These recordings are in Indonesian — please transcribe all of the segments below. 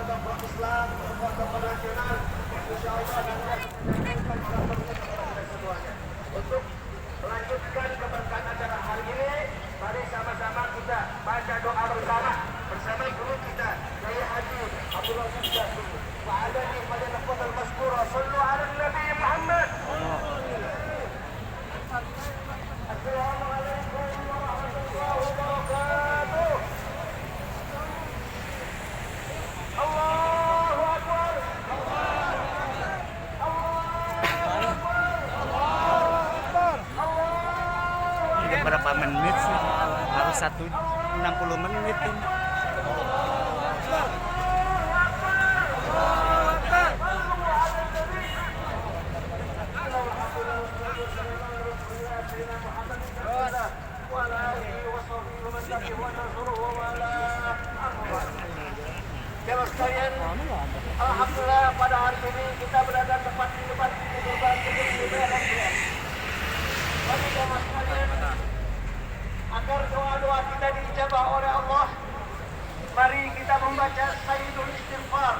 tokoh-tokoh Islam, tokoh-tokoh nasional, insya Allah nanti akan menyampaikan salamnya kepada kita semuanya. Untuk melanjutkan keberkahan acara hari ini, mari sama-sama kita baca doa bersama guru kita, Kiai Haji Abdullah Syahdu. Wa alaihi pada lafaz al-mazkur, sallu ala Nabi Muhammad. Assalamualaikum warahmatullahi wabarakatuh. Allahu Akbar. Ini berapa menit sih? Harus 60 menit kan? Jemaah sekalian, alhamdulillah pada hari ini kita berada tepat di depan gerbang gedung DPR MPR. Bagi jemaah sekalian, agar doa-doa kita diijabah oleh Allah, mari kita membaca Sayyidul Istighfar,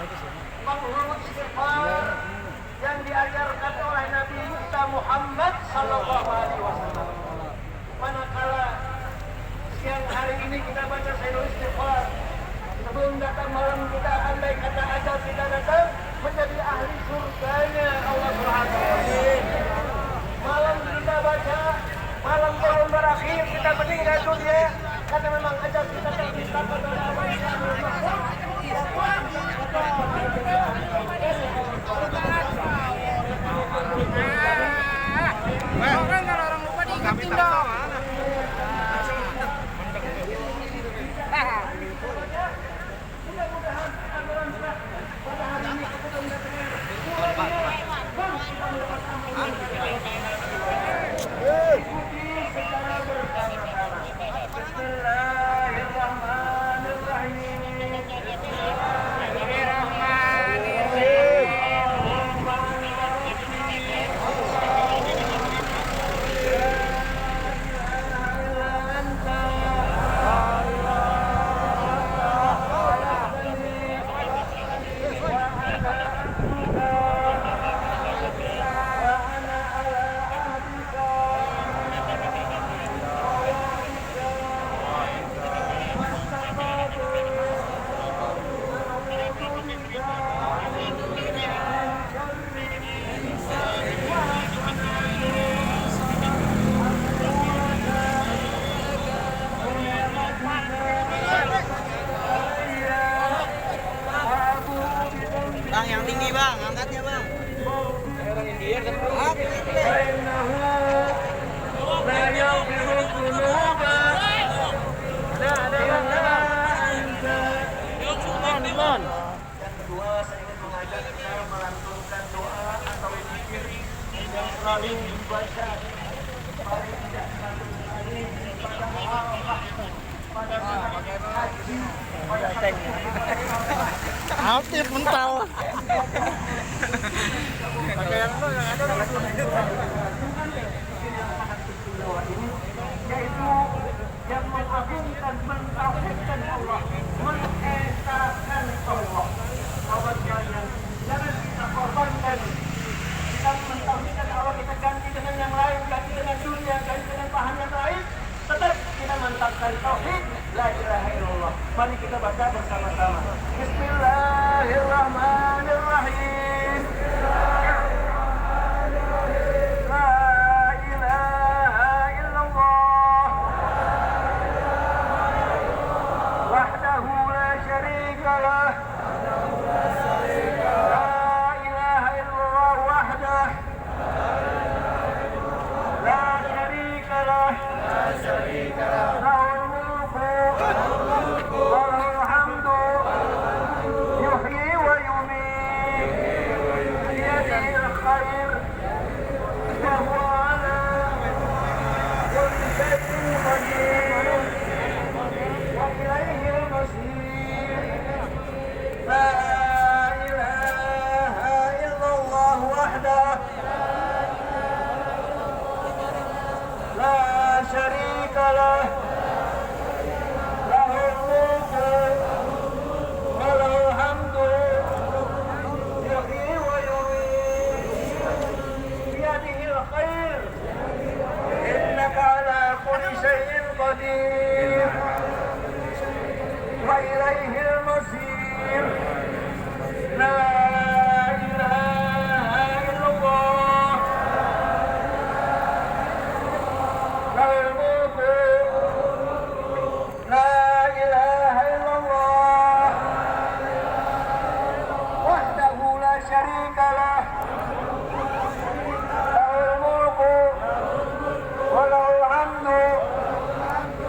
penghulu istighfar yang diajarkan oleh Nabi kita Muhammad sallallahu alaihi wasallam. Manakala siang hari ini kita baca Sayyidul Istighfar, sebelum datang malam kita andai kata ajal kita datang menjadi ahli surganya Allah Subhanahu wa taala. Malam kita baca, malam belum berakhir kita meninggal dunia karena memang ajal kita terpisahkan oleh Allah Subhanahu wa taala. Orang lupa diingetin dong. Bang, yang tinggi bang, angkatnya bang. Orang India kan. Yang kedua, saya ingin mengajak kita melantunkan doa atau zikir yang selalu dibaca. Mari tidak selalu sekali pada Arafah, pada haji, pada Aktif mental. Pakai yang ada yaitu yang mengagungkan, mentauhidkan Allah, mengesahkan Allah. Kawan kalian, jangan kita korbankan. Kita mentauhidkan Allah, kita ganti dengan yang lain, ganti dengan dunia, ganti dengan bahan yang lain. Tetap kita mantapkan tauhid, la ilaha illallah. Mari kita baca bersama-sama. Bismillahirrahmanirrahim. المصير لا إله إلا الله له الملك لا إله إلا الله وحده لا شريك له له الملك وله الحمد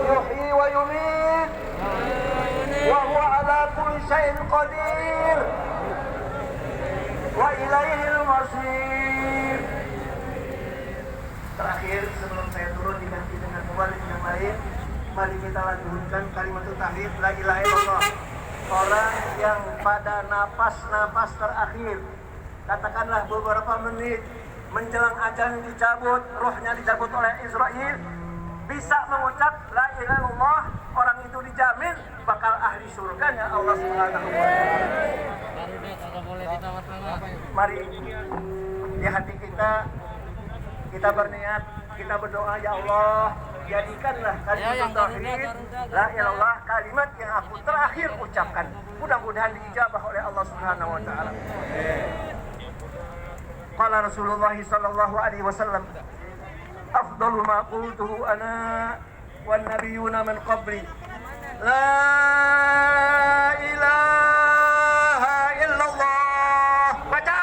يحيي ويميت وهو على كل شيء قدير وإليه المصير. Terakhir sebelum saya turun diganti dengan mubalig yang lain, mari kita lanjutkan kalimat tauhid la ilaha illallah. Orang yang pada napas terakhir, katakanlah beberapa menit menjelang ajal dicabut, rohnya dicabut oleh Israel, bisa mengucap la ilaha illallah, orang itu dijamin bakal ahli surganya Allah Subhanahu wa taala. Mari di hati kita berniat, kita berdoa, ya Allah, jadikanlah kalimat tauhid la ilallah kalimat yang aku terakhir ucapkan. Mudah-mudahan diijabah oleh Allah Subhanahu wa taala. Qala Rasulullah sallallahu alaihi wasallam, afdalu ma qultuhu ana wan nabiyyuna min qabli la ilaha illallah. Baca.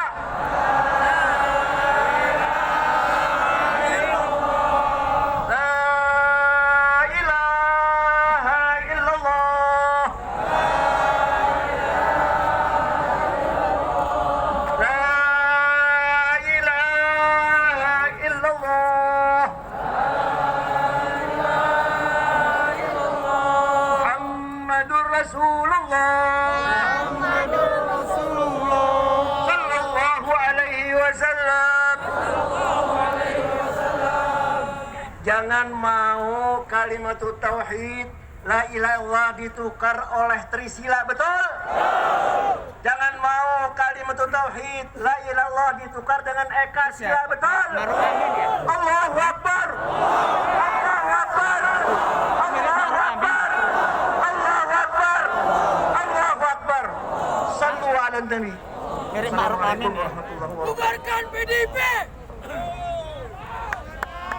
Jangan mau kalimat tauhid la ilaha illallah ditukar oleh trisila, betul? Jangan mau kalimat tauhid la ilaha illallah ditukar dengan ekasila, betul? Allahu Akbar. Allahu Akbar. Allahu Akbar. Allahu Akbar. Allahu Akbar. Sallu ala nabi. Mirip Maruf Amin ya. Bubarkan PDIP.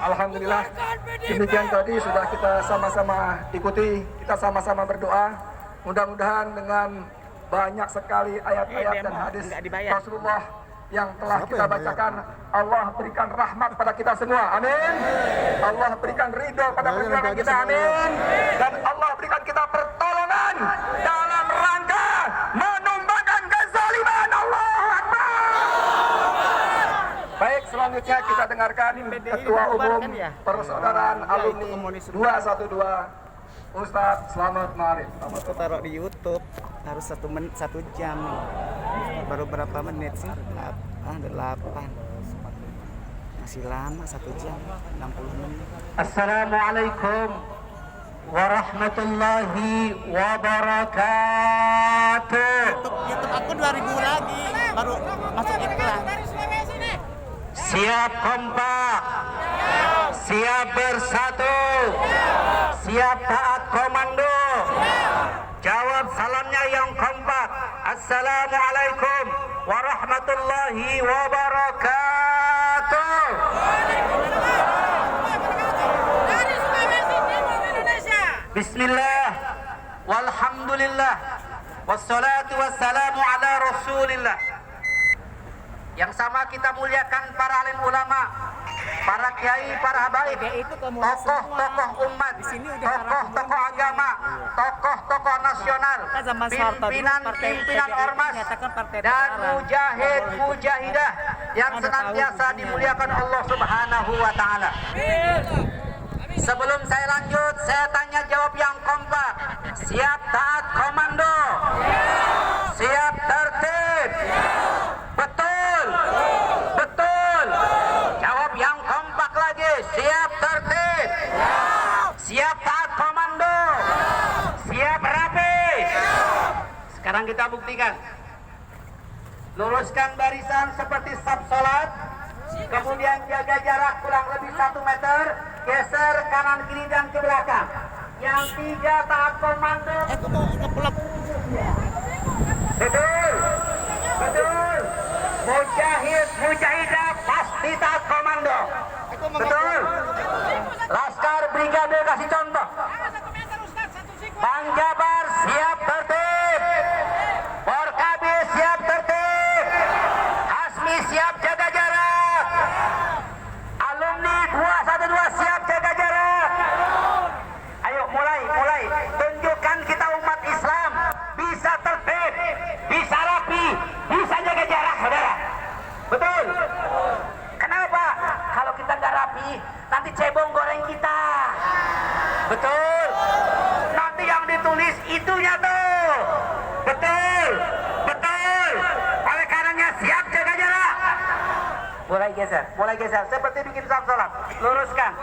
Alhamdulillah, demikian tadi sudah kita sama-sama ikuti, kita sama-sama berdoa. Mudah-mudahan dengan banyak sekali ayat-ayat dan hadis Rasulullah yang telah kita bacakan, Allah berikan rahmat pada kita semua, amin. Allah berikan ridho pada perjuangan kita, amin. Dan Allah berikan kita pertolongan dalam rangka menumbangkan kezaliman. Allahu Akbar. Baik, selanjutnya kita dengarkan Ketua Umum Persaudaraan Alumni 212 Ustadz Slamet Ma'arif. Aku taruh di YouTube harus 1 jam, baru berapa menit sih? 8. Masih lama, 1 jam 60 menit. Assalamualaikum warahmatullahi wabarakatuh. YouTube aku 2000 lagi baru masuk iklan. Siap kompak, siap bersatu, siap taat komando. Jawab salamnya yang kompak. Assalamualaikum warahmatullahi wabarakatuh. Bismillah, walhamdulillah, wassalatu wassalamu ala rasulillah. Yang sama kita muliakan para alim ulama, para kiai, para habaib, tokoh-tokoh umat, tokoh-tokoh agama, tokoh-tokoh nasional, pimpinan ormas, dan mujahid-mujahidah yang senantiasa dimuliakan Allah Subhanahu wa taala. Sebelum saya lanjut, saya tanya jawab yang kompak. Siap taat komando? Siap tertib? Betul? Betul? Jawab yang kompak lagi. Siap tertib? Siap taat komando? Siap rapi? Sekarang kita buktikan. Luruskan barisan seperti saf salat. Kemudian jaga jarak kurang lebih 1 meter. Geser kanan kiri dan ke belakang. Yang 3 taat komando. Aku mau ngepelak. Betul. Betul. Mujahid, mujahidah pasti taat komando. Betul. Laskar Brigade kasih contoh. Bang Jabar siap tertib. Porkabis siap tertib. Hasmi siap jaga jarak. Alumni 212 siap jaga jarak. Ayo mulai. Tunjukkan kita umat Islam bisa tertib, bisa rapi, bisa jaga jarak, saudara. Betul. Kenapa? Kalau kita nggak rapi, nanti cebong goreng kita. Betul. Nanti yang ditulis itunya tuh. Betul. Oleh karenanya siap jaga jarak. Mulai geser. Seperti bikin sholat. Luruskan.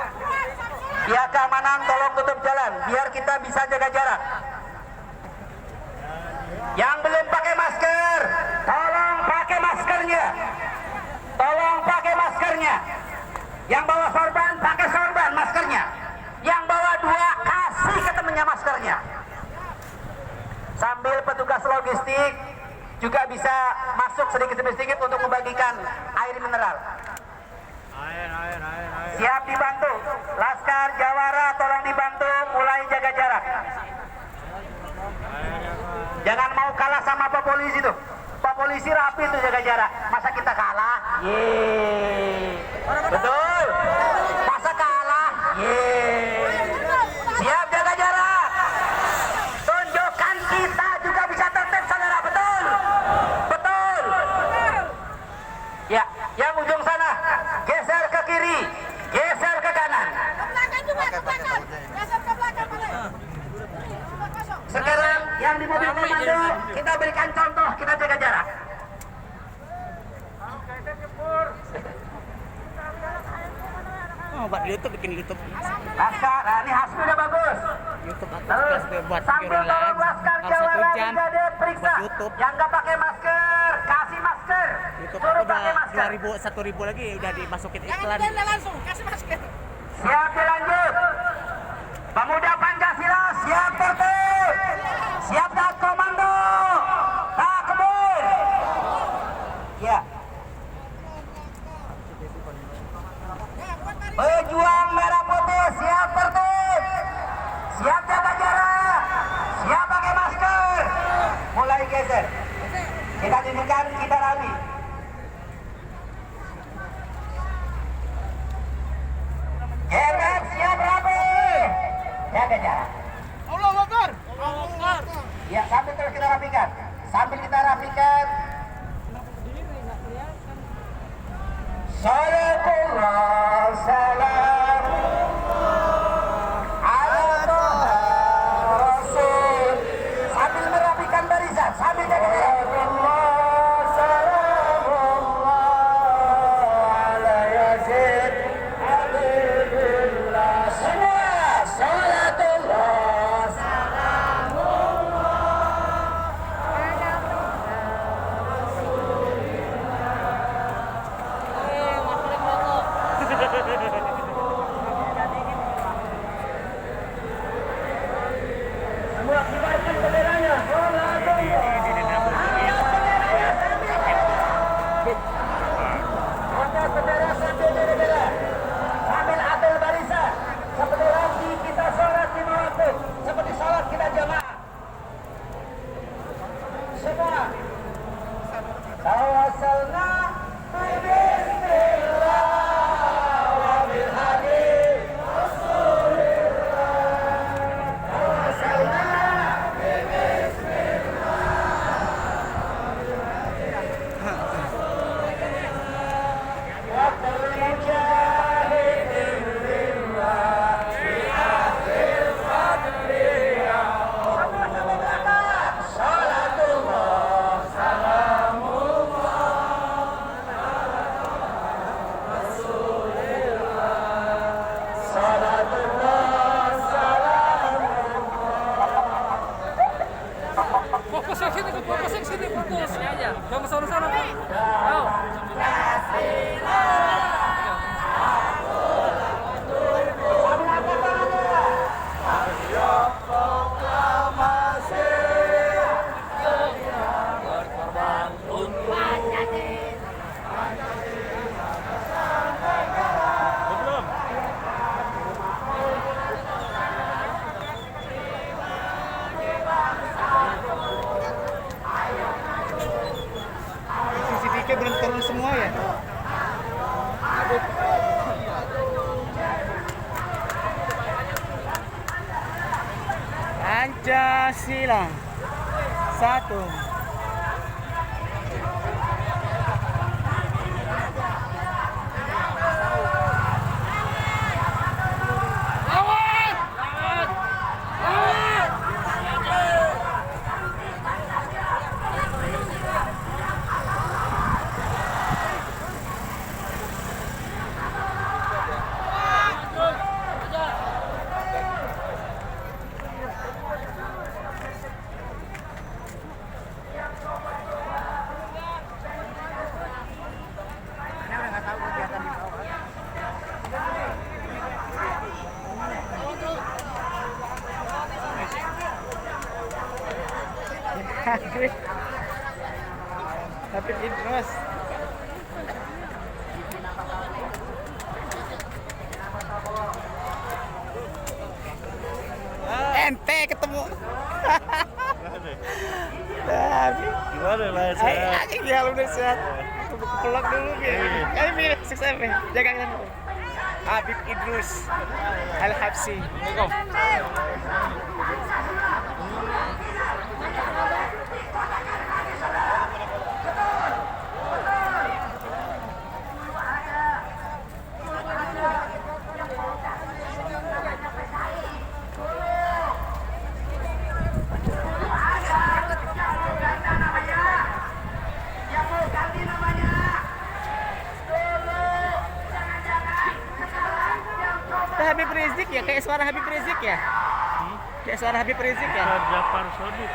Pihak keamanan tolong tutup jalan, biar kita bisa jaga jarak. Yang belum pakai masker, tolong pakai maskernya. Yang bawa sorban, pakai sorban maskernya. Yang bawa 2, kasih ke temennya maskernya. Sambil petugas logistik juga bisa masuk sedikit demi sedikit untuk membagikan air mineral. Siap dibantu. Laskar Jawara tolong dibantu mulai jaga jarak. Jangan mau kalah sama Pak Polisi tuh. Pak Polisi rapi tuh jaga jarak. Masa kita kalah? Betul. Masa kalah? Siap jaga jarak. Tunjukkan kita juga bisa tertib, saudara. Betul. Ya, yang ujung sana geser ke kiri, geser ke kanan. Sekarang yang di mobil komando kita berikan contoh, kita jaga jarak. Buat YouTube, bikin YouTube. Laskar, ini hasil udah bagus. YouTube Terus buat sambil tolong Laskar Jawara Brigade periksa. YouTube. Yang nggak pakai masker, kasih masker. YouTube Suruh udah pakai masker. 1.000 lagi udah dimasukin iklan. Jangan langsung, kasih masker. Siap dilanjut. Pemuda Pancasila siap tertib. Siap taat komando. Takbir. Ya. Pejuang merah putih siap tertib. Siap jaga jarak. Siap pakai masker. Mulai geser. Kita tunjukkan kita rapi. GMF siap rapi. Jaga jarak. Allahu Akbar. Allahu Akbar. Ya, sambil terus kita rapikan. Salatullah salam ala Toha Rasul. Sambil merapikan barisan, sambil jaga jarak. Kasih lah. 1. Tapi Idrus. Ente ketemu. Gimana Mas? Ya udah sehat. Pelok dulu ya. Kami pilih sukses nih. Jaga kan. Habib Idrus Al-Habsi. Habib Rizik ya, kayak suara Habib Rizik ya? Kayak suara Habib Rizik ya? Jafar Sodik.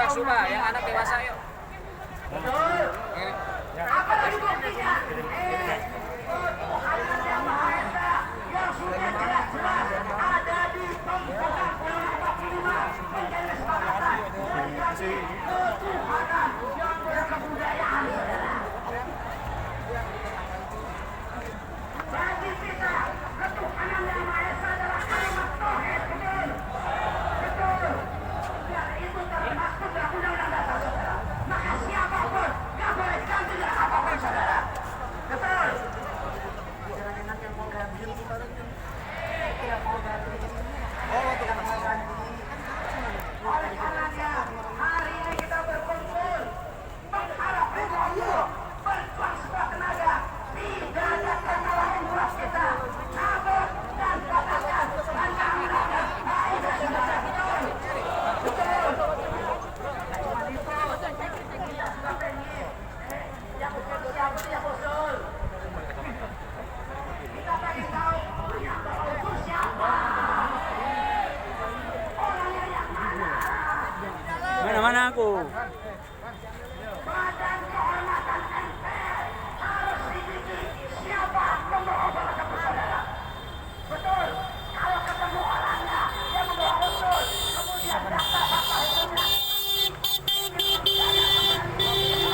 Subah, yang anak dewasa yuk. Mana aku?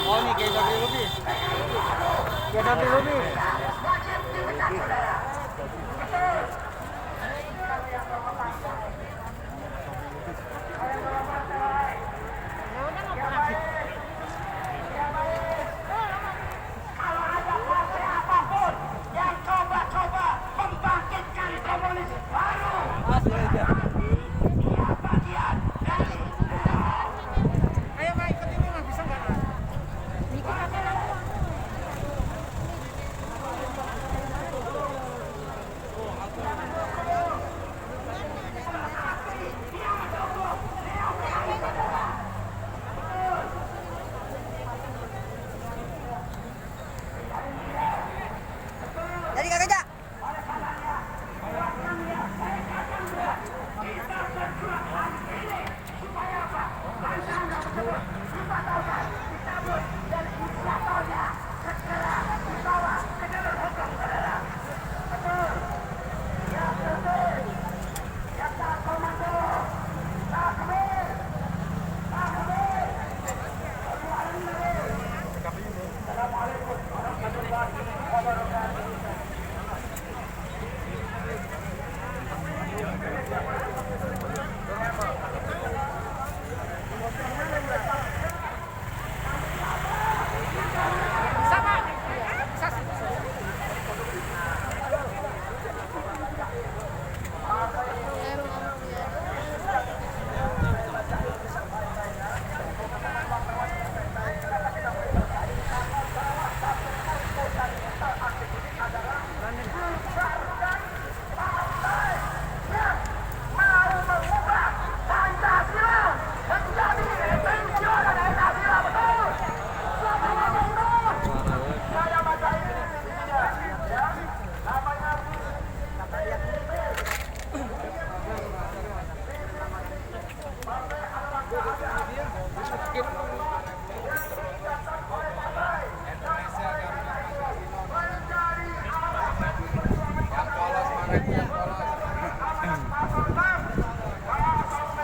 Oh ini kayak tadi lebih. Kayak tadi lebih.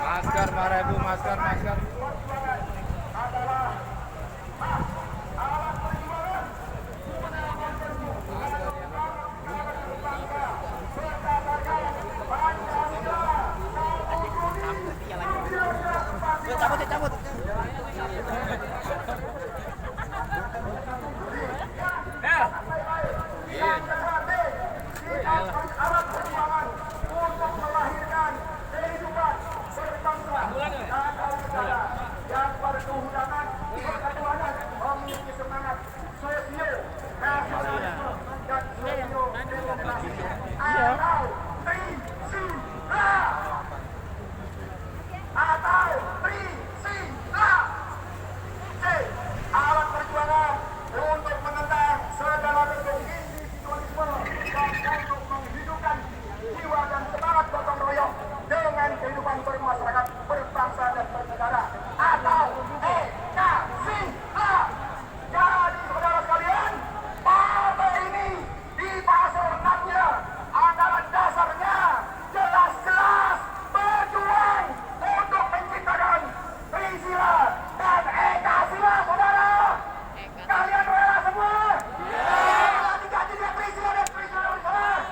Masker 5.000, masker. Cabut. Untuk melahirkan kehidupan berbangsa dan bernegara yang berkehudanan, berketuhanan, memiliki semangat sosio nasionalisme dan sosio demokrasi atau Trisila C. Alat perjuangan untuk menentang segala bentuk individualisme dan untuk menghidupkan jiwa dan semangat gotong royong dengan kehidupan bermasyarakat, berbangsa dan bernegara atau EKSIA. Jadi saudara sekalian, partai ini di fase 6-nya adalah dasarnya jelas-jelas berjuang untuk menciptakan Trisila dan EKSIA, saudara. Kalian rela semua? Tiga Trisila dan Trisila bersama?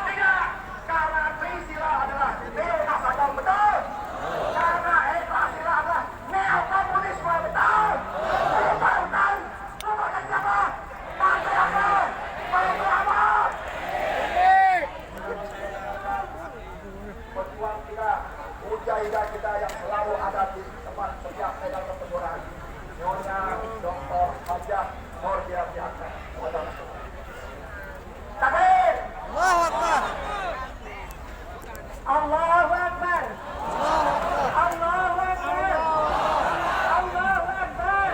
Tidak, karena Trisila adalah neonasional, betul. Karena EKSIA adalah neokomunisme, betul. Bukan siapa? Partai apa? Partai apa? Pejuang kita, mujahidah kita yang selalu ada di tempat setiap medan pertempuran. Nyonya Dr. Hajah Nurdia Biasa. Takbir! Allahu Akbar. Allahu Akbar! Allahu Akbar! Allahu Akbar!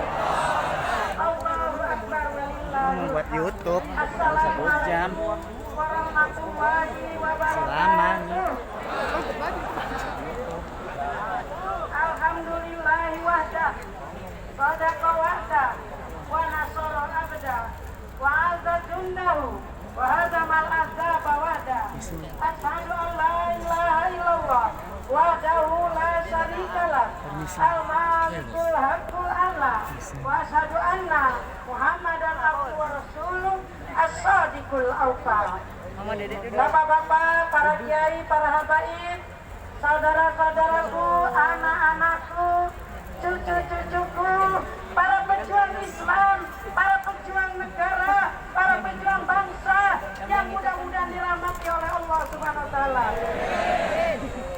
Allahu Akbar walillahi. Buat YouTube. Assalamualaikum warahmatullahi wabarakatuh. Alhamdulillahi wahdah. Sadaqa wahdah. Wa nasara abda. Wa azza jundahu. Wa hadamal ahzaba wahdah. Asyhadu an la ilaha illallah. Wahdahu la syarika lah. Al-malikul haqqul Allah. Wa asyhadu anna Muhammadan abduhu wa rasuluh. As-sadiqul awfa. Bapak-bapak, para kiai, para habaib, saudara-saudaraku, anak-anakku, cucu-cucuku, para pejuang Islam, para pejuang negara, para pejuang bangsa yang mudah-mudahan dirahmati oleh Allah Subhanahu wa taala.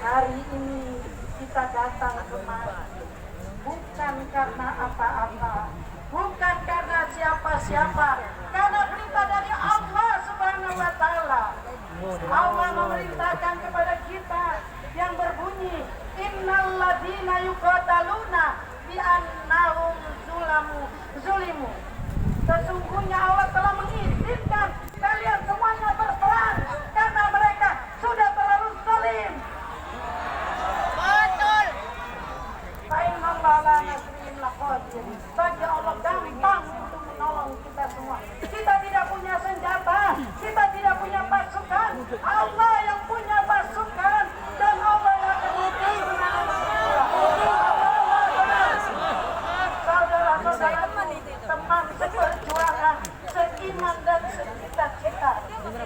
Hari ini kita datang kemari bukan karena apa-apa, bukan karena siapa-siapa, karena perintah dari Allah Subhanahu wa taala. Allah memerintahkan kepada kita yang berbunyi, innalladzina yuqataluna bi annahum zulimu. Sesungguhnya Allah telah mengizinkan kalian semuanya berperang karena mereka sudah terlalu zalim. Betul. Bagi Allah gampang untuk menolong kita semua. Kita tidak punya senjata, kita tidak punya pasukan. Allah yang punya pasukan dan Allah yang kemudian saudara-saudara, teman seperjuangan, seiman dan secita-cita,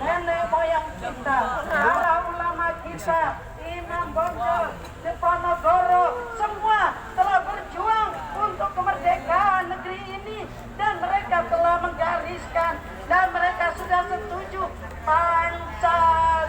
nenek moyang kita, para ulama kita, Imam Bonjol, Diponegoro, semua telah berjuang untuk kemerdekaan negeri ini dan mereka telah menggariskan dan mereka sudah setuju Pancasila.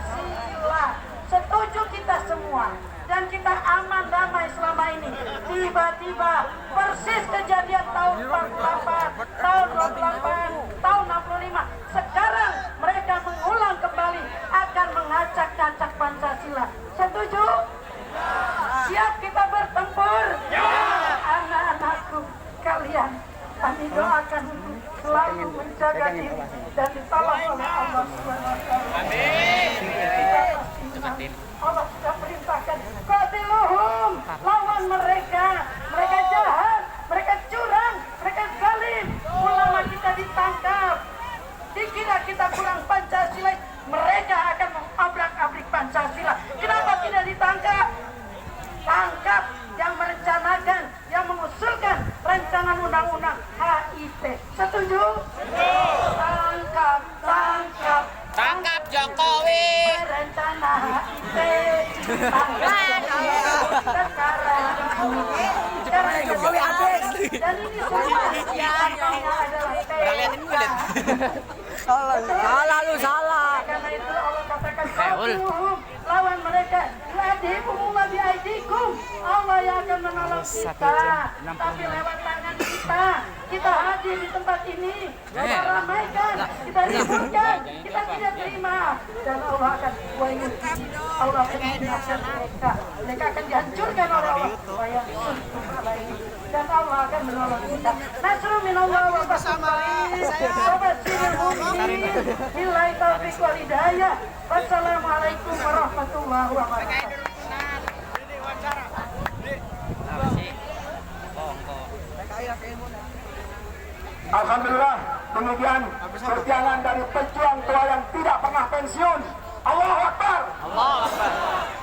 Setuju kita semua dan kita aman damai selama ini. Tiba-tiba persis kejadian tahun 48, tahun 28, tahun 65. Sekarang mereka mengulang kembali akan mengacak-acak Pancasila. Setuju? Siap kita bertempur? Anak-anakku kalian, kami doakan selalu menjaga diri dan ditolong oleh Allah SWT. Amin. Allah sudah perintahkan, qatiluhum, lawan mereka. Mereka jahat, mereka curang, mereka zalim. Ulama kita ditangkap, dikira kita kurang Pancasila, mereka akan mengobrak Salah lu, salah. Karena itu Allah katakan "Fadluhum", lawan mereka. "Yu'adhibuhum wa bi'aidikum", Allah yang akan menolong kita. Tapi lewat tangan kita. Kita hadir di tempat ini, kita ramaikan, kita ribukan, kita tidak terima. Dan Allah akan Allah akan menghinakan mereka. Mereka akan dihancurkan oleh Allah. Dan Allah akan menolong kita. Nasrul minallah wa basamarih. Sobat sirul mu'minin. Billahi taufiq wal hidayah. Wassalamualaikum warahmatullahi wabarakatuh. Alhamdulillah, demikian perjalanan dari pejuang tua yang tidak pernah pensiun. Allahu Akbar.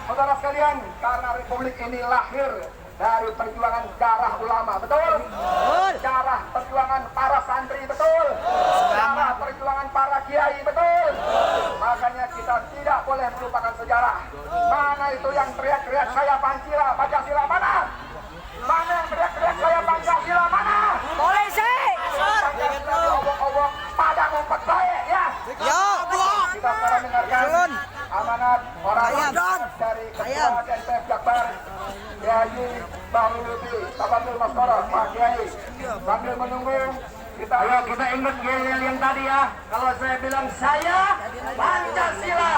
Saudara sekalian, karena Republik ini lahir dari perjuangan darah ulama, betul? Darah perjuangan para santri, betul? Darah perjuangan para kiai, betul? Makanya kita tidak boleh melupakan sejarah. Mana itu yang teriak-teriak saya Pancasila, mana? Mana yang teriak-teriak saya Pancasila, mana? Polisi. Pancasila diobok-obok pada ngumpet baik, ya? Kita sekarang dengarkan amanat orang dari Ketua GNPF Jakbar, Kiai Bahrul Lutfi, Tabatul Maskoro, Pak Kiai. Sambil menunggu, kita ingat yel-yel yang tadi ya. Kalau saya bilang saya Pancasila,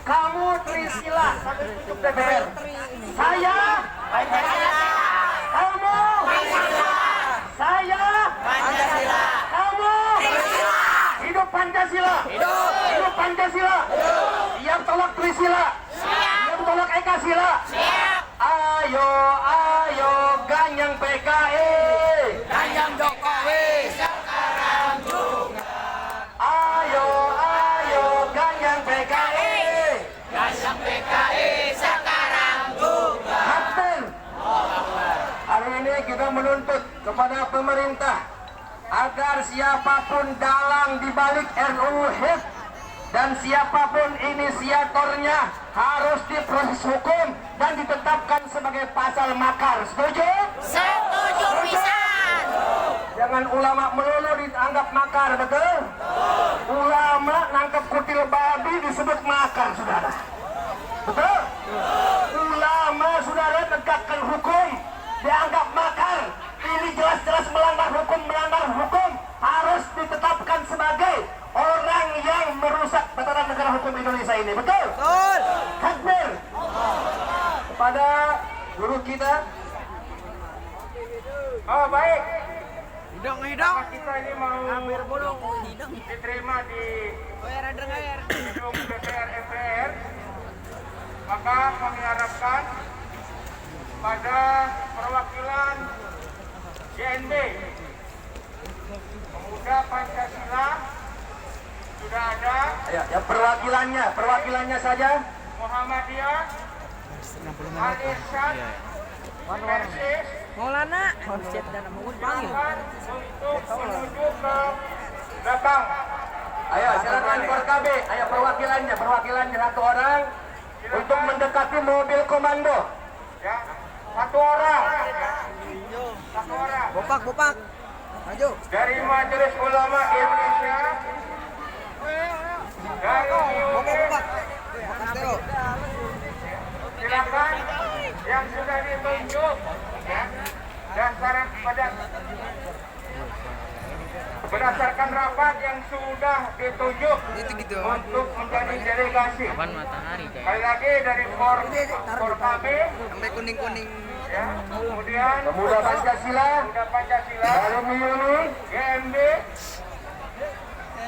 kamu Trisila, sambil tutup DPR. Saya Pancasila, kamu saya Pancasila, kamu hidup Pancasila, hidup Pancasila, siap tolak Trisila, siap tolak Ekasila, ayo ganyang PKI, ganyang Jokowi sekarang juga, ayo ganyang PKI, ganyang PKI sekarang juga. Kapten, hari ini kita menuntut kepada pemerintah agar siapapun dalang di balik RUU HIP dan siapapun inisiatornya harus diproses hukum dan ditetapkan sebagai pasal makar. Setuju? Setuju pisan. Jangan ulama melulu dianggap makar, betul? Ulama nangkep kutil babi disebut makar, saudara. Betul? Ulama, saudara, tegakkan hukum dianggap makar. Ini jelas-jelas melanggar hukum, harus ditetapkan sebagai orang yang merusak tatanan negara hukum Indonesia ini. Betul? Betul. Takbir. Kepada guru kita. Oh, baik. Hidung. Kita ini mau diterima di gedung DPR MPR. Maka kami harapkan pada perwakilan JNB Pemuda Pancasila sudah ada. Ya, perwakilannya saja. Muhammadiyah, Al-Irsyad, Persis, Maulana. silakan untuk menuju ke belakang. Ayo silakan KB. Ayo perwakilannya satu orang untuk mendekati mobil komando. Ya, satu orang. Bopak. Maju. Dari Majelis Ulama Indonesia, dari Bopak. silakan yang sudah ditunjuk, ya, dan berdasarkan rapat yang sudah ditunjuk untuk menjadi delegasi. Sekali lagi dari KB Sampai kuning. ya, kemudian Pemuda Pancasila, dari Miuni, GMB,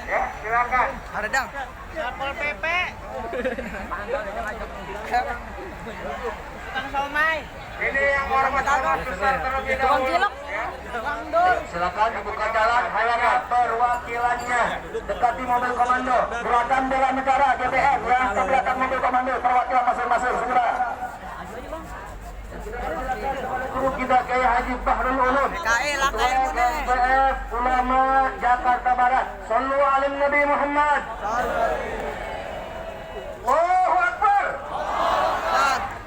ya silakan. Ada dang. Satpol PP. Tukang somai. Ini yang hormat besar terlebih dahulu. Ya. Silakan dibuka jalan, hayakan perwakilannya dekati mobil komando, Gerakan Bela Negara GBN ya, ke belakang mobil komando, perwakilan masing-masing segera. Guru kita Kiai Haji Bahrul Ulum, GNPF Ulama Jakarta Barat. Sallu ala Nabi Muhammad. Allahu Akbar.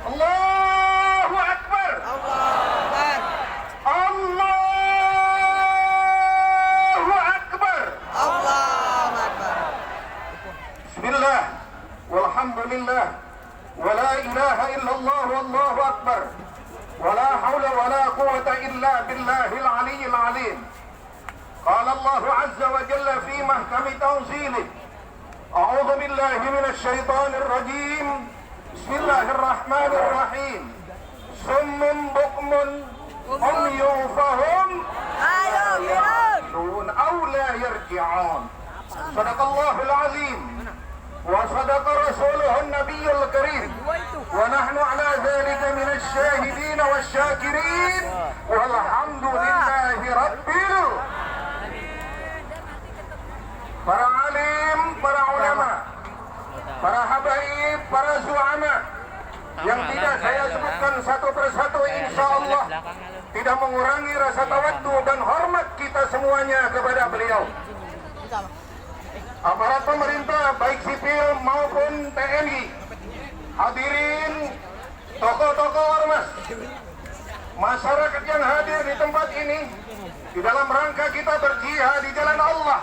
Allahu Akbar. إلا بالله العلي العظيم. قال الله عز وجل في محكم تنزيله: أعوذ بالله من الشيطان الرجيم. بسم الله الرحمن الرحيم. صم بكم عمي فهم يعقلون أو لا يرجعون. صدق الله العظيم وصدق رسوله النبي الكريم، ونحن على ذلك من الشاهدين والشاكرين، والحمد لله رب العالمين. Para alim, para ulama, para habaib, para zu'ama yang tidak saya sebutkan satu persatu, insya Allah tidak mengurangi rasa tawaddu dan hormat kita semuanya kepada beliau. Aparat pemerintah baik sipil maupun TNI, hadirin, tokoh-tokoh ormas, masyarakat yang hadir di tempat ini di dalam rangka kita berjihad di jalan Allah,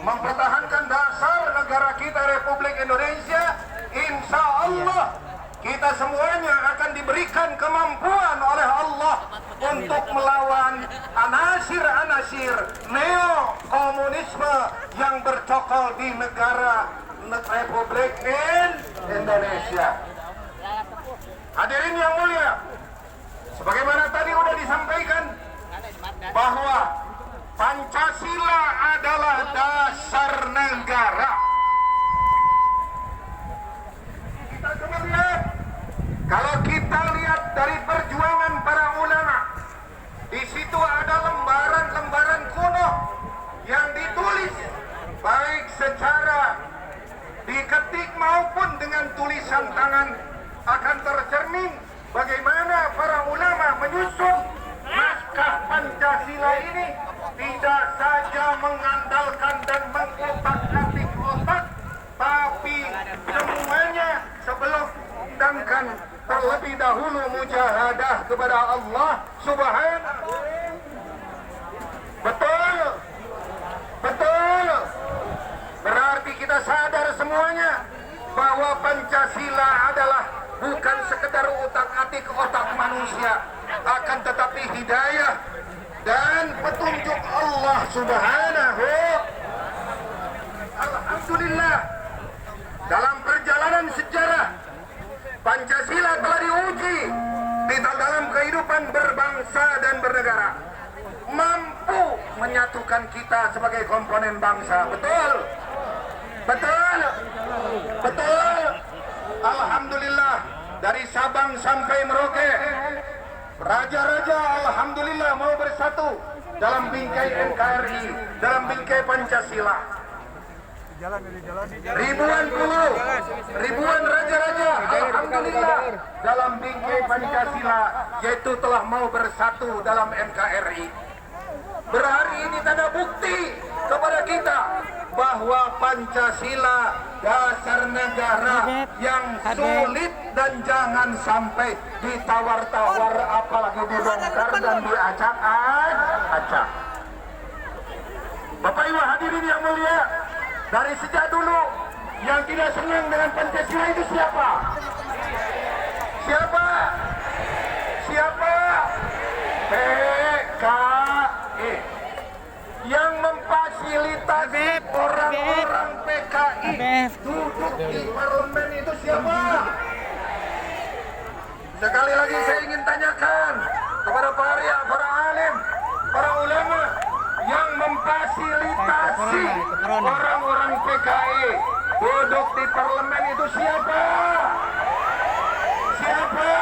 mempertahankan dasar negara kita Republik Indonesia. Insya Allah kita semuanya akan diberikan kemampuan oleh Allah untuk melawan anasir-anasir neo-komunisme yang bercokol di negara Republik Indonesia. Hadirin yang mulia, sebagaimana tadi sudah disampaikan bahwa Pancasila adalah dasar negara. Kita coba lihat, kalau kita lihat dari perjuangan para ulama, di situ ada lembaran-lembaran kuno yang ditulis baik secara diketik maupun dengan tulisan tangan, akan tercermin bagaimana para ulama menyusun naskah Pancasila ini tidak saja mengandalkan dan mengotak-atik otak, tapi semuanya sebelum undangkan terlebih dahulu mujahadah kepada Allah Subhanahu. Betul, betul. Berarti kita sadar semuanya bahwa Pancasila adalah bukan sekedar utak-atik otak manusia, akan tetapi hidayah dan petunjuk Allah Subhanahu. Alhamdulillah, dalam perjalanan sejarah Pancasila telah diuji di dalam kehidupan berbangsa dan bernegara, mampu menyatukan kita sebagai komponen bangsa. Betul, betul, betul. Alhamdulillah, dari Sabang sampai Merauke, raja-raja alhamdulillah mau bersatu dalam bingkai NKRI, dalam bingkai Pancasila. Ribuan raja-raja alhamdulillah dalam bingkai Pancasila, yaitu telah mau bersatu dalam NKRI. Berhari ini tanda bukti kepada kita bahwa Pancasila dasar negara yang sulit dan jangan sampai ditawar-tawar, apalagi dibongkar dan diacak-acak. Bapak Ibu hadirin yang mulia, dari sejak dulu yang tidak senang dengan Pancasila itu siapa? Siapa? Siapa? PKI yang memfasilitasi orang-orang PKI duduk di parlemen itu siapa? Sekali lagi saya ingin tanyakan kepada para alim, para ulama yang memfasilitasi orang-orang PKI duduk di parlemen itu siapa? Siapa?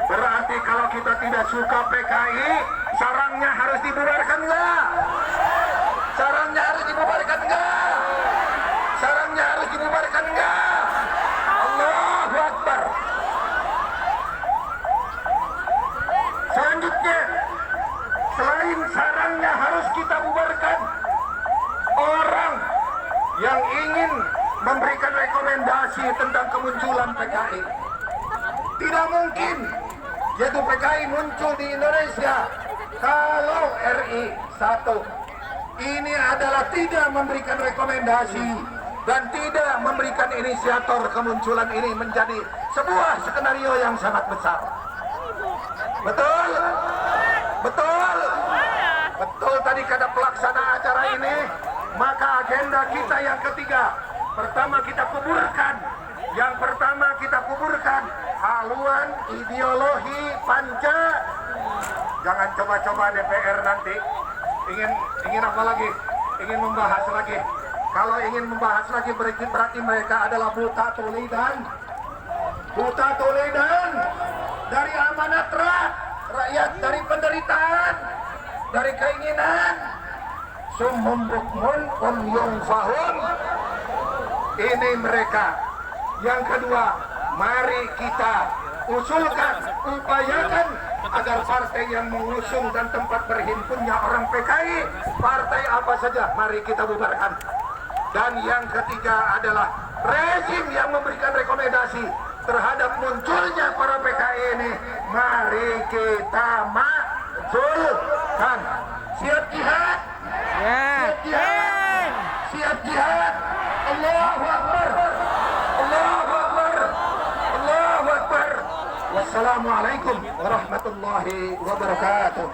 Berarti kalau kita tidak suka PKI, sarangnya harus dibubarkan enggak? Sarangnya harus dibubarkan enggak? Sarangnya harus dibubarkan enggak? Allahu Akbar. Selanjutnya, selain sarangnya harus kita bubarkan, orang yang ingin memberikan rekomendasi tentang kemunculan PKI, tidak mungkin yaitu PKI muncul di Indonesia kalau RI 1 ini adalah tidak memberikan rekomendasi dan tidak memberikan inisiator kemunculan ini menjadi sebuah skenario yang sangat besar. Betul? Betul? Betul tadi kata pelaksana acara ini. Maka agenda kita yang ketiga, pertama kita kuburkan. Yang pertama kita kuburkan haluan ideologi Panca. Jangan coba-coba DPR nanti ingin apa lagi? Ingin membahas lagi. Kalau ingin membahas lagi berarti mereka adalah buta tulidan. Buta tulidan dari amanat rakyat, dari penderitaan, dari keinginan. Sumhum bukmun yung fahum. Ini mereka. Yang kedua, mari kita usulkan, upayakan agar partai yang mengusung dan tempat berhimpunnya orang PKI, partai apa saja, mari kita bubarkan. Dan yang ketiga adalah rezim yang memberikan rekomendasi terhadap munculnya para PKI ini, mari kita majukan. Siap jihad? Siap jihad? Siap jihad? Allahu Akbar! Allahu Akbar! Allahu Akbar! Wassalamualaikum warahmatullahi wabarakatuh.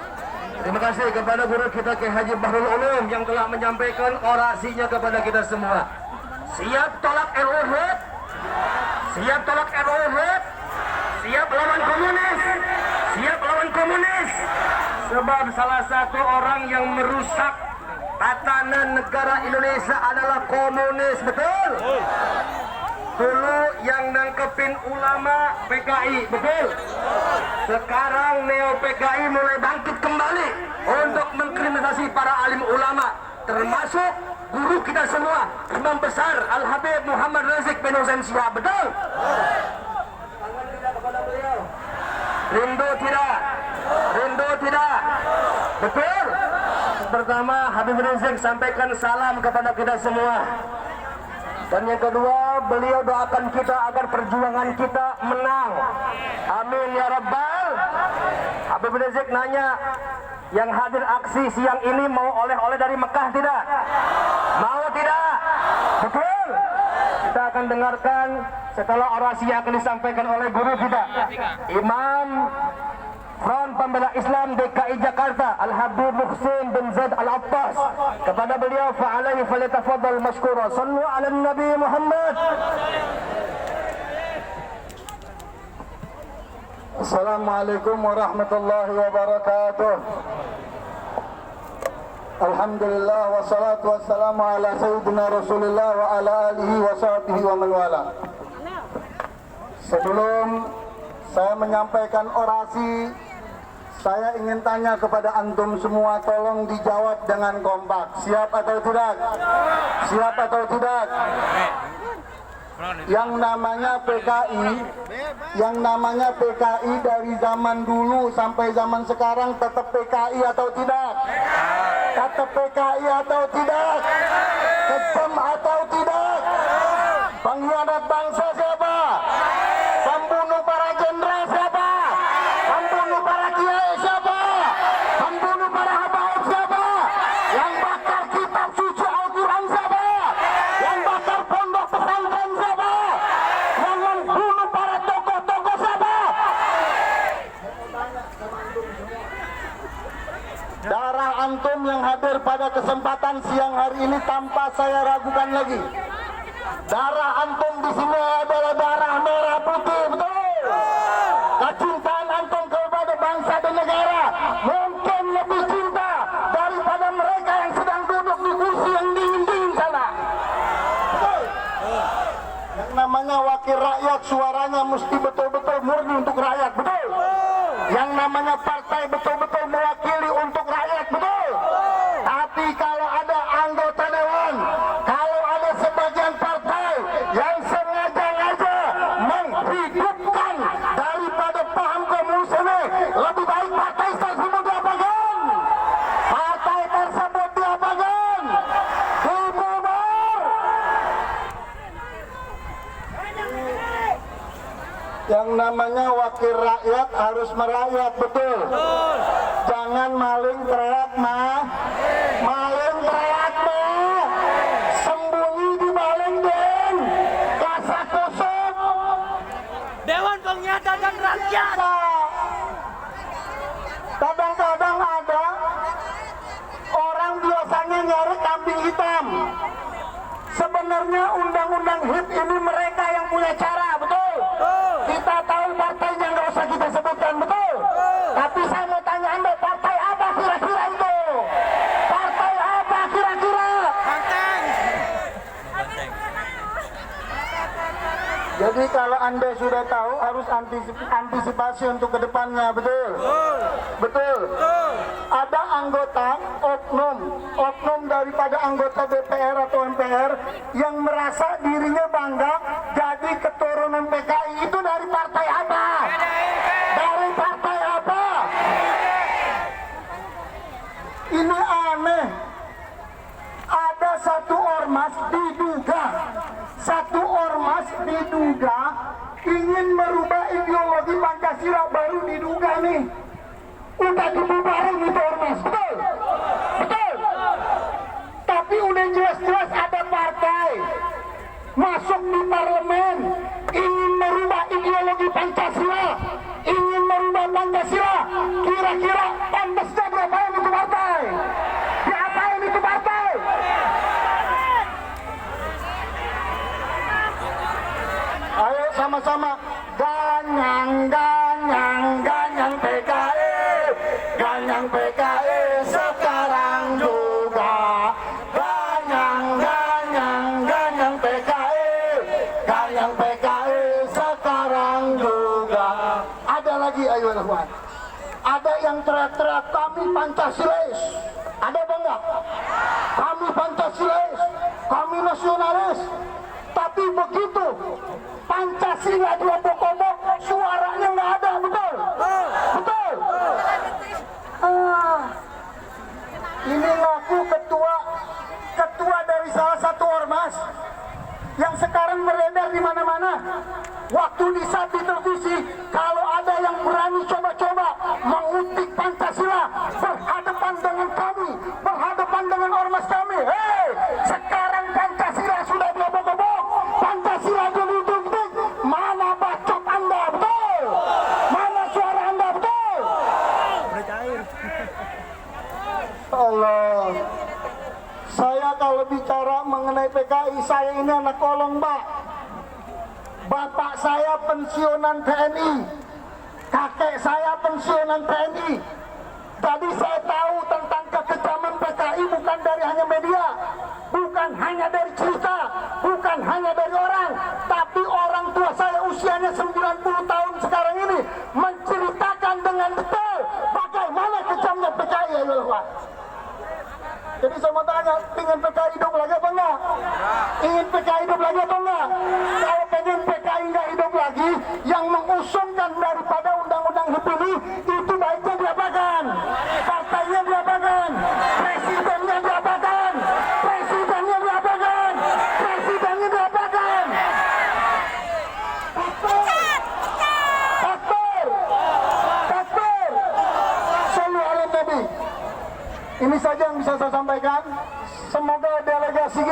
Terima kasih kepada guru kita Kiai Haji Bahrul Ulum yang telah menyampaikan orasinya kepada kita semua. Siap tolak RUU HUT? Siap tolak RUU HUT? Siap lawan komunis? Siap lawan komunis? Sebab salah satu orang yang merusak tatanan negara Indonesia adalah komunis, betul? Dulu yang nangkepin ulama PKI, betul? Sekarang neo PKI mulai bangkit kembali untuk mengkriminalisasi para alim ulama, termasuk guru kita semua, Imam besar Al-Habib Muhammad Rizik bin Hussein Syihab, betul? Rindu tidak? Rindu tidak? Betul? Pertama, Habib Rizik sampaikan salam kepada kita semua. Dan yang kedua, beliau doakan kita agar perjuangan kita menang. Amin ya Rabbal. Habib Rizik nanya, yang hadir aksi siang ini mau oleh-oleh dari Mekah tidak? Mau tidak? Betul? Kita akan dengarkan setelah orasi yang akan disampaikan oleh guru kita, Imam Front Pembela Islam DKI Jakarta Al-Habib Muhsin bin Zaid Al-Abbas. Kepada beliau, fa'alaihi falyatafaddal mashkura. Sallu ala Nabi Muhammad. Assalamualaikum warahmatullahi wabarakatuh. Alhamdulillah wassalatu wassalamu ala sayyidina Rasulillah wa ala alihi wa sahbihi wa man wala. Sebelum saya menyampaikan orasi, saya ingin tanya kepada antum semua, tolong dijawab dengan kompak. Siap atau tidak? Siap atau tidak? Yang namanya PKI dari zaman dulu sampai zaman sekarang tetap PKI atau tidak? Tetap PKI atau tidak? Kejem atau tidak? Pengkhianat bangsa siapa? Pembunuh para jenderal siapa? Pembunuh para kiai siapa? Pembunuh para habaib siapa? Yang bakar kitab suci Al-Quran siapa? Yang bakar pondok pesantren siapa? Yang membunuh para tokoh-tokoh siapa? Darah antum yang hadir pada kesempatan siang hari ini tanpa saya ragukan lagi, darah antum di sini adalah darah merah putih, betul? Kecintaan antum kepada bangsa dan negara mungkin lebih cinta daripada mereka yang sedang duduk di kursi yang dingin-dingin sana. Betul? Yang namanya wakil rakyat, suaranya mesti betul-betul murni untuk rakyat, betul? Yang namanya partai betul-betul mewakili untuk rakyat, betul? Tapi kalau ada anggota dewan, kalau ada sebagian partai yang sengaja-ngaja menghidupkan daripada paham komunis ini, lebih baik partai tersebut diapakan? Partai tersebut diapakan? Dibubar. Yang namanya wakil rakyat harus merakyat, betul? Jangan maling teriak mah. Maling teriak mah. Sembunyi di maling den. Kasak kusuk. Dewan Pengiatan dan Rakyat. HIP ini mereka yang punya cara, betul? Kita tahu partainya, nggak usah kita sebutkan, betul? Tapi saya mau tanya Anda, partai apa kira-kira itu? Partai apa kira-kira? Jadi kalau Anda sudah tahu, harus antisipasi untuk kedepannya, betul? Betul. Ada anggota oknum daripada anggota DPR atau MPR yang merasa dirinya bangga jadi keturunan PKI. Itu dari partai apa? Dari partai apa? Ini aneh. Ada satu ormas diduga ingin merubah ideologi Pancasila, baru diduga nih. Udah dibubarin itu ormas, betul? Betul? Tapi udah jelas-jelas ada partai masuk di parlemen ingin merubah ideologi Pancasila, ingin merubah Pancasila. Kira-kira pantasnya diapain itu partai? Diapain itu partai? Ayo sama-sama ganyang PKI, ganyang PKI sekarang juga. Ganyang PKI sekarang juga. Ada lagi, ayo lawan. Ada yang teriak-teriak kami Pancasilais. Ada apa enggak? Kami Pancasilais, kami nasionalis. Tapi begitu Pancasila diobok-obok, suaranya nggak ada, betul? Betul? Ini ngaku ketua dari salah satu ormas yang sekarang beredar di mana-mana. Waktu di saat di televisi, kalau ada yang berani coba-coba mengutik Pancasila berhadapan dengan kami, berhadapan dengan ormas kami, hei, sekarang Pancasila sudah diobok-obok, Pancasila diludik-ludik, mana bacot Anda, betul? Mana suara Anda, betul? Allah, saya kalau bicara mengenai PKI, saya ini anak kolong, Pak. Bapak saya pensiunan TNI, kakek saya pensiunan TNI. Jadi saya tahu tentang kekejaman PKI bukan dari hanya media, bukan hanya dari cerita, bukan hanya dari orang, tapi orang tua saya usianya 90 tahun sekarang ini menceritakan dengan detail bagaimana kejamnya PKI, ya Pak. Jadi saya mau tanya, ingin PKI hidup lagi apa enggak? Ingin PKI hidup lagi apa enggak? Kalau pengen PKI enggak hidup lagi, yang mengusungkan daripada undang-undang HIP ini, itu baiknya diapakan? Partainya diapakan? Presidennya diapakan? Presidennya diapakan? Presidennya diapakan? Takbir! Sallu ala Nabi. Ini saja yang bisa saya sampaikan. Semoga delegasi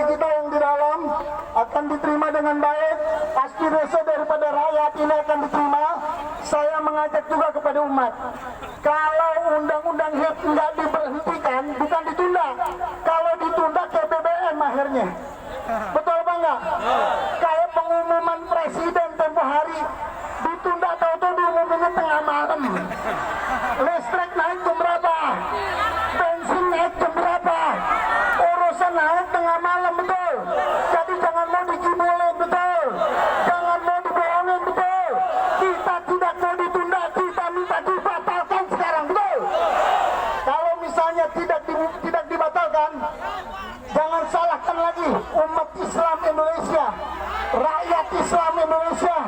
kita yang di dalam akan diterima dengan baik. Aspirasi daripada rakyat ini akan diterima. Saya mengajak juga kepada umat, kalau undang-undang HIP nggak diberhentikan, bukan ditunda. Kalau ditunda ke BBM akhirnya. Betul apa enggak? Kayak pengumuman presiden tempo hari ditunda, tahu-tahu diumuminnya tengah malam. Listrik naik jam berapa? Bensin naik jam berapa? Urusan naik tengah malam, betul? Jadi jangan mau dijibulin, betul? Jangan mau dibohongin, betul? Kita tidak mau ditunda, kita minta dibatalkan sekarang, betul? Kalau misalnya tidak dibatalkan, jangan salahkan lagi umat Islam Indonesia, rakyat Islam Indonesia.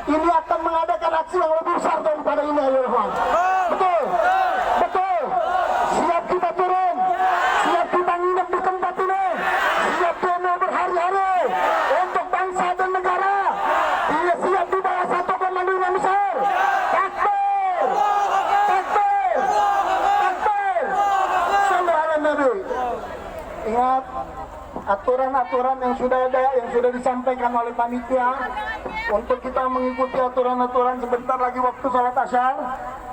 Ini akan mengadakan aksi yang lebih besar daripada ini, ya Rahman. Betul? Betul? Siap kita turun, siap kita nginep di tempat ini, siap demo berhari-hari untuk bangsa dan negara. Dia siap di bawah satu komando yang besar. Takbir! Takbir! Takbir! Sallu ala Nabi. Ingat aturan-aturan yang sudah ada, yang sudah disampaikan oleh panitia. Untuk kita mengikuti aturan-aturan, sebentar lagi waktu sholat asyar,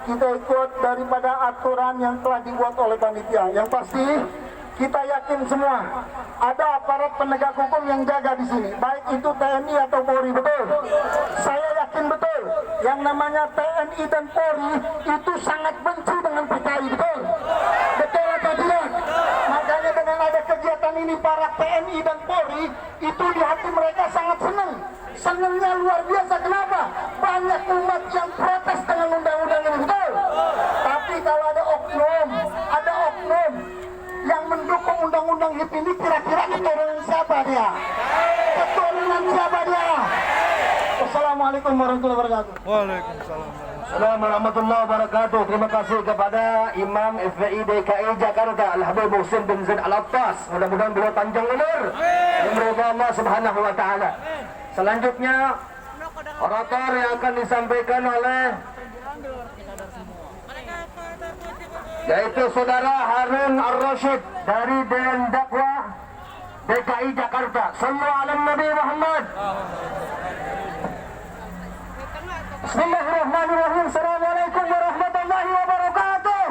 kita ikut daripada aturan yang telah dibuat oleh panitia. Yang pasti kita yakin semua ada aparat penegak hukum yang jaga di sini, baik itu TNI atau Polri, betul. Saya yakin betul yang namanya TNI dan Polri itu sangat benci dengan PKI, betul. Betul atau tidak? Makanya dengan ada kegiatan ini para TNI dan Polri itu di hati mereka sangat senang. Senangnya luar biasa. Kenapa? Banyak umat yang protes dengan undang-undang ini, betul. Tapi kalau ada oknum yang mendukung undang-undang HIP ini, kira-kira keturunan siapa dia? Keturunan siapa dia? Assalamualaikum warahmatullahi wabarakatuh. Waalaikumsalam. Assalamualaikum warahmatullahi wabarakatuh. Terima kasih kepada Imam FPI DKI Jakarta Al-Habib Muhsin bin Zaid Al-Attas. Mudah-mudahan beliau panjang umur dan berdoa Allah Subhanahu wa taala. Selanjutnya orator yang akan disampaikan oleh yaitu Saudara Harun Ar-Rasyid dari Dewan Dakwah DKI Jakarta. Sallallahu alaihi Nabi Muhammad. Bismillahirrahmanirrahim. Assalamualaikum warahmatullahi wabarakatuh.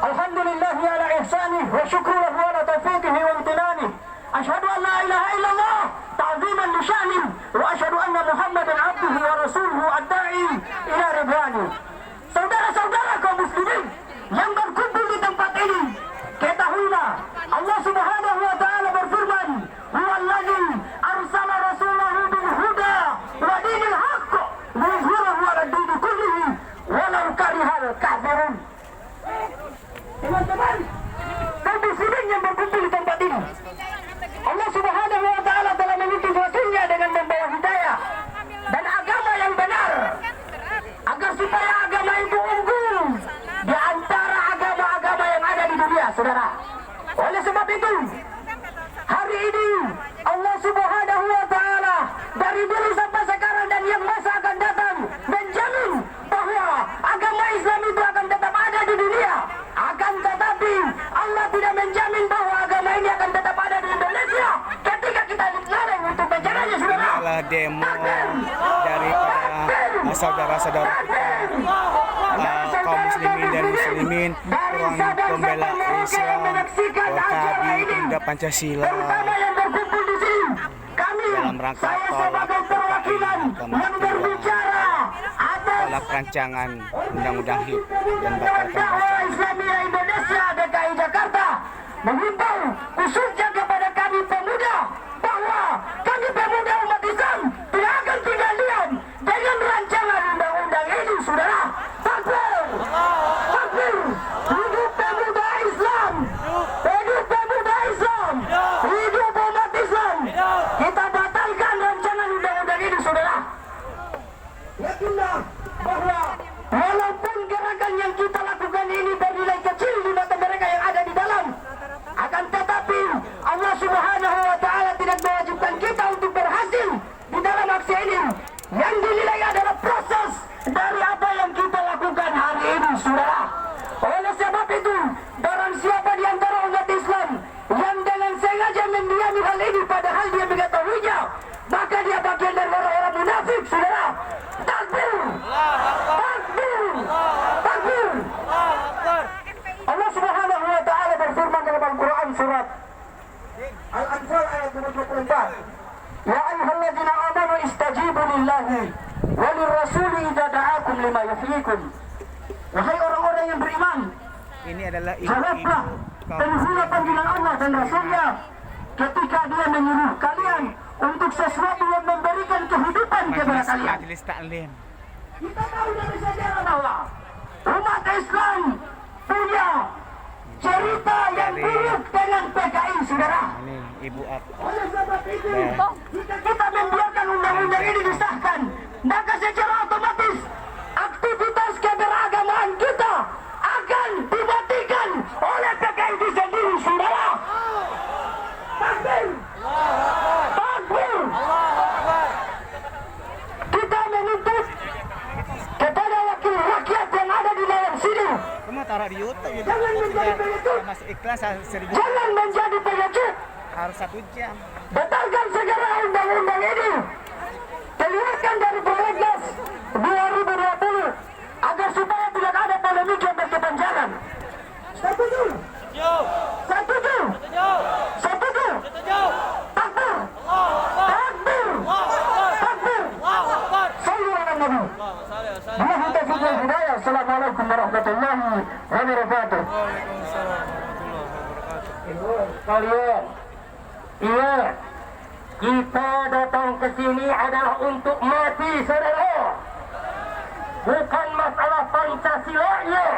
Alhamdulillahi ala ihsanih wa syukru lahu ala taufiqihi wa imtinanih. Asyhadu an la ilaha illallah ta'ziman li sya'nih wa asyhadu anna Muhammadan abduhu wa rasuluhu ad-da'i ila ridwani. Saudara-saudara kaum muslimin yang berkumpul di tempat ini, ketahuilah Allah Subhanahu wa taala berfirman, "Huwallazi arsala rasulahu bil huda wa dinil haqq liyuzhirahu 'ala ad-din kullihi walau karihal kafirun." Teman-teman, kaum muslimin yang berkumpul di tempat ini, Allah Subhanahu wa taala telah mengutus rasulnya dengan membawa hidayah dan agama yang benar, agar supaya agama itu unggul di antara agama-agama yang ada di dunia, saudara. Oleh sebab itu, hari ini Allah Subhanahu wa taala dari dulu sampai sekarang dan yang masa akan datang menjamin bahwa agama Islam itu akan tetap ada di dunia. Akan tetapi Allah tidak menjamin bahwa agama ini akan tetap ada di Indonesia ketika kita dilarang untuk menjaganya, saudara. Adalah demo daripada saudara-saudara kaum muslimin dan muslimin, ruang pembela Islam, Wakabi, Pemuda Pancasila dalam rangka tolak rancangan undang-undang HIP dan batalkan Islamiyah Indonesia DKI Jakarta menghimbau khususnya kepada kami pemuda bahwa kami pemuda umat Islam tidak akan tinggal diam dengan rancangan undang-undang ini, saudara. Takbir! Takbir! Hidup pemuda Islam! Hidup pemuda Islam! Hidup umat Islam! Kita batalkan rancangan undang-undang ini, saudara. Yakinlah bahwa walaupun gerakan yang kita lakukan ini bernilai kecil di mata mereka yang ada di dalam, akan tetapi Allah Subhanahu wa taala tidak mewajibkan kita untuk berhasil di dalam aksi ini. Yang dinilai adalah proses dari apa yang kita lakukan hari ini, saudara. Oleh sebab itu, barang siapa di antara umat Islam yang dengan sengaja mendiami hal ini padahal dia mengetahuinya, maka dia bagian dari orang-orang munafik, saudara. Takbir! Takbir! Takbir! Allah Subhanahu wa taala berfirman dalam Al-Qur'an surat Al-Anfal ayat 24. Ya ayyuhalladzina amanu istajibu lillahi wa lirrasuli idza da'akum lima yuhyikum. Wahai orang-orang yang beriman, ini adalah jawablah dan panggilan Allah dan Rasulnya ketika dia menyuruh kalian untuk sesuatu yang memberikan kehidupan kepada kalian. Majelis Taklim. Kita tahu dari sejarah bahwa umat Islam punya cerita yang buruk dengan PKI, saudara. Ini Ibu Ak. Oleh sebab itu, jika kita membiarkan undang-undang ini disahkan, maka secara otomatis aktivitas keberagamaan kita akan dimatikan oleh PKI itu sendiri, saudara. Takbir! Takbir! Kita menuntut kepada wakil rakyat yang ada di dalam sini, Kamu taruh di YouTube ya. jangan menjadi pengecut, Masih ikhlas 1.000. jangan menjadi pengecut. Harus 1 jam. Batalkan segera undang-undang ini, keluarkan dari Prolegnas 2020 agar supaya tidak ada polemik yang berkepanjangan. Nabi. Billahi taufiq wal hidayah. Assalamualaikum warahmatullahi wabarakatuh. Kalian ingat, kita datang ke sini adalah untuk mati, saudara. Bukan masalah Pancasilanya,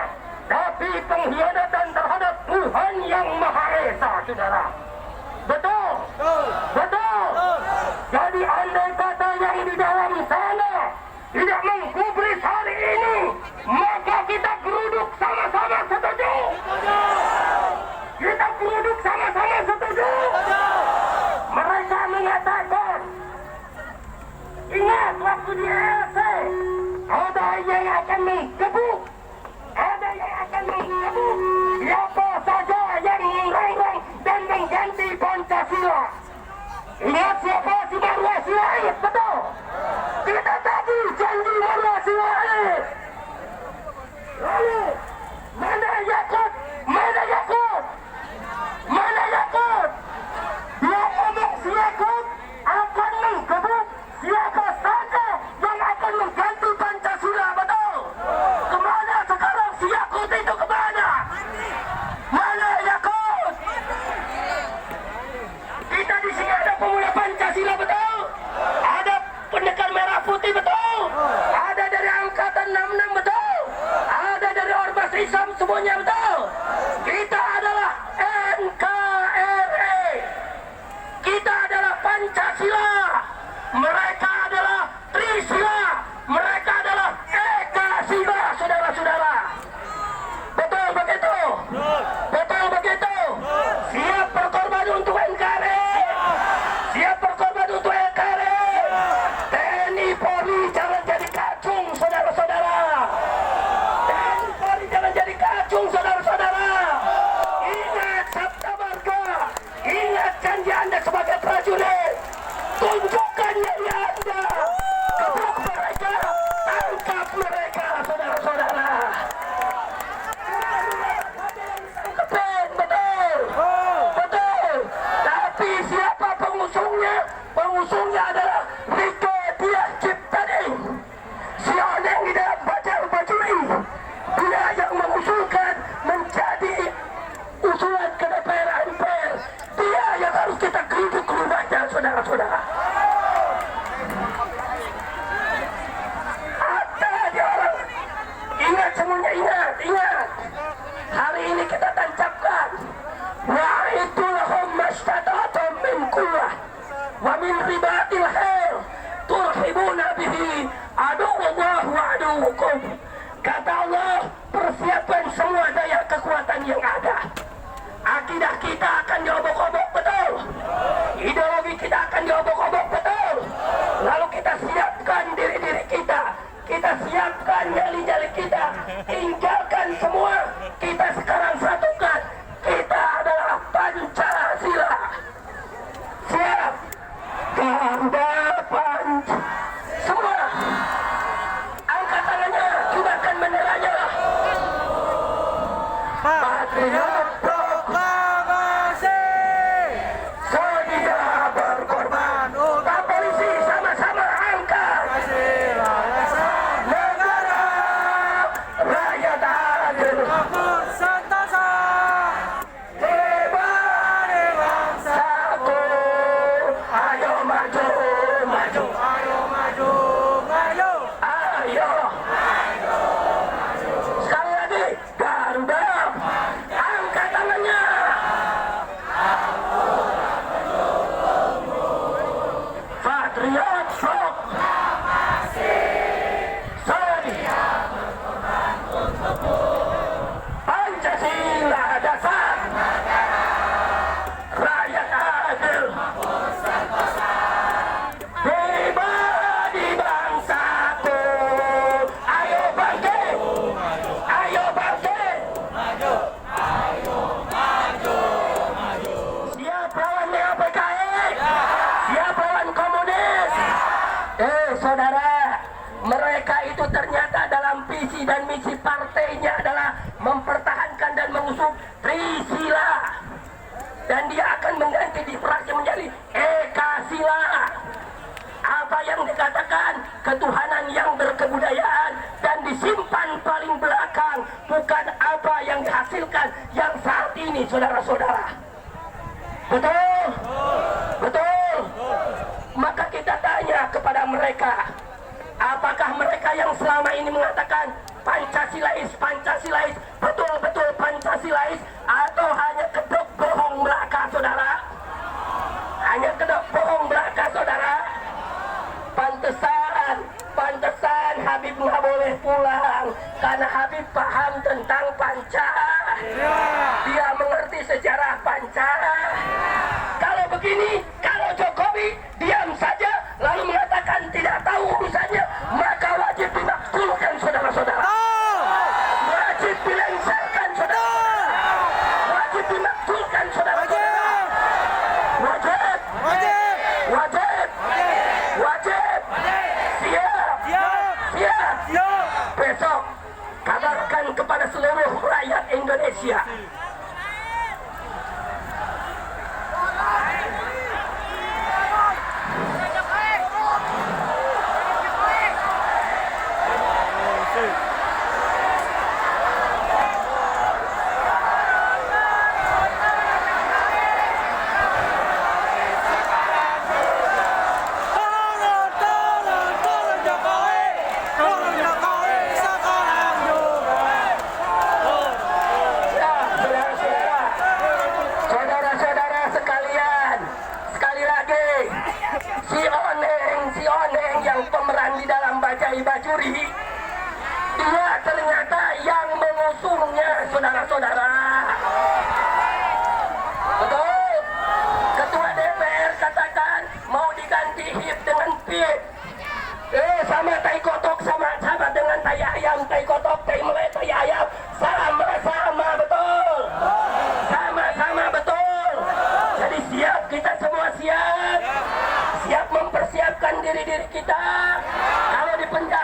tapi pengkhianatan terhadap Tuhan yang Maha Esa, saudara. Betul? Betul. Jadi andai kata yang di dalam sana tidak menggubris hari ini, maka kita geruduk sama-sama setuju. Kita geruduk sama-sama setuju. Mereka mengatakan, ingat waktu di ELC, ada yang akan menggebuk, ada yang akan menggebuk siapa saja yang merongrong dan mengganti Pancasila. Ingat siapa si Marwa Sirait, betul? Kita tadi janji Marwa Sirait. Lalu mana Yakut? Mana Yakut? Mana Yakut? Dia ngomong si Yakut akan menggebuk siapa saja yang akan mengganti Pancasila, betul? Kemana sekarang si Yakut itu, kemana? Mana Yakut? Kita di sini ada pemuda Pancasila, betul? Ada pendekar merah putih, betul? Ada dari angkatan 66, betul? Ada dari Ormas Islam, semuanya, betul? Kita adalah NKRI. Kita adalah Pancasila. Mereka adalah Trisila. Mereka adalah Ekasila, saudara-saudara. Betul begitu? Betul begitu? Siap berkorban untuk NKRI? Siap berkorban untuk NKRI? TNI Polri jangan jadi kacung, saudara-saudara. TNI Polri jangan jadi kacung, saudara-saudara. Ingat Sabta Marga. Ingat janji Anda sebagai prajurit. Tunjukkan nyali Anda. Gebuk mereka. Tangkap mereka, saudara-saudara. Tangkapin, betul. Betul. Tapi siapa pengusungnya? Pengusungnya adalah Rike Diah Ciptading. Si Oneng di dalam Bajar Bajuri. Dia yang mengusulkan menjadi usulan ke DPR MPR. Dia yang harus kita geruduk ke rumahnya, saudara-saudara. Ada dia orang. Ingat semuanya, ingat. Hari ini kita tancapkan. Wa'idu lahum mastata'atum min quwwah wa min ribatil khair turhibuna bihi aduwwallah wa aduwwukum. Kata Allah, persiapkan semua daya kekuatan yang ada. Akidah kita akan diobok-obok, betul? Ideologi kita akan diobok-obok, betul? Lalu kita siapkan diri-diri kita. Kita siapkan nyali-nyali kita. Tinggalkan semua. Kita sekarang satukan. Kita adalah Pancasila. Siap? Garuda Pancasila. Semua angkat tangannya, kibarkan benderanya. Patriot proklamasi. Sedia berkorban. Pak polisi sama-sama angkat. Negara rakyat adil. Sentosa. Hebat bangsaku. Ayo maju, maju. Ayo maju, maju. Ayo. Sekali lagi, Garuda. Angkat tangannya. Patriot proklamasi. Sedia berkorban untukmu. Pancasila dasar negara rakyat adil. Pribadi bangsaku. Ayo bangkit. Ayo bangkit. Siap lawan PKI? Siap lawan komunis? Saudara, mereka itu ternyata dalam visi dan misi partainya adalah mempertahankan dan mengusung Trisila. Dan dia akan mengganti di fraksi menjadi Ekasila. Apa yang dikatakan ketuhanan yang berkebudayaan dan disimpan paling belakang, bukan apa yang dihasilkan yang saat ini, saudara-saudara. Betul? Betul? Maka kita tanya kepada mereka, apakah mereka yang selama ini mengatakan Pancasilais, Pancasilais, betul-betul Pancasilais, atau hanya kedok bohong belaka, saudara? Hanya kedok bohong belaka, saudara? Pantesan Habib nggak boleh pulang, karena Habib paham tentang Panca. Dia mengerti sejarah Panca. Kalau begini, kalau Jokowi diam saja lalu mengatakan tidak tahu urusannya, maka wajib dimaktulkan, saudara-saudara. Wajib dilengsarkan, saudara. Wajib dimaktulkan, saudara-saudara. Wajib. Siap. Besok kabarkan kepada seluruh rakyat Indonesia. Si Oneng yang pemeran di dalam Bajai Bajuri, dia ternyata yang mengusungnya, saudara-saudara. Betul? Ketua DPR katakan mau diganti HIP dengan PIP. Sama tai kotok sama dengan tai ayam, tai kotok, tai melek, tai ayam, sama betul. Sama betul. Jadi siap, kita semua siap mempersiapkan diri kita. Kalau di penjara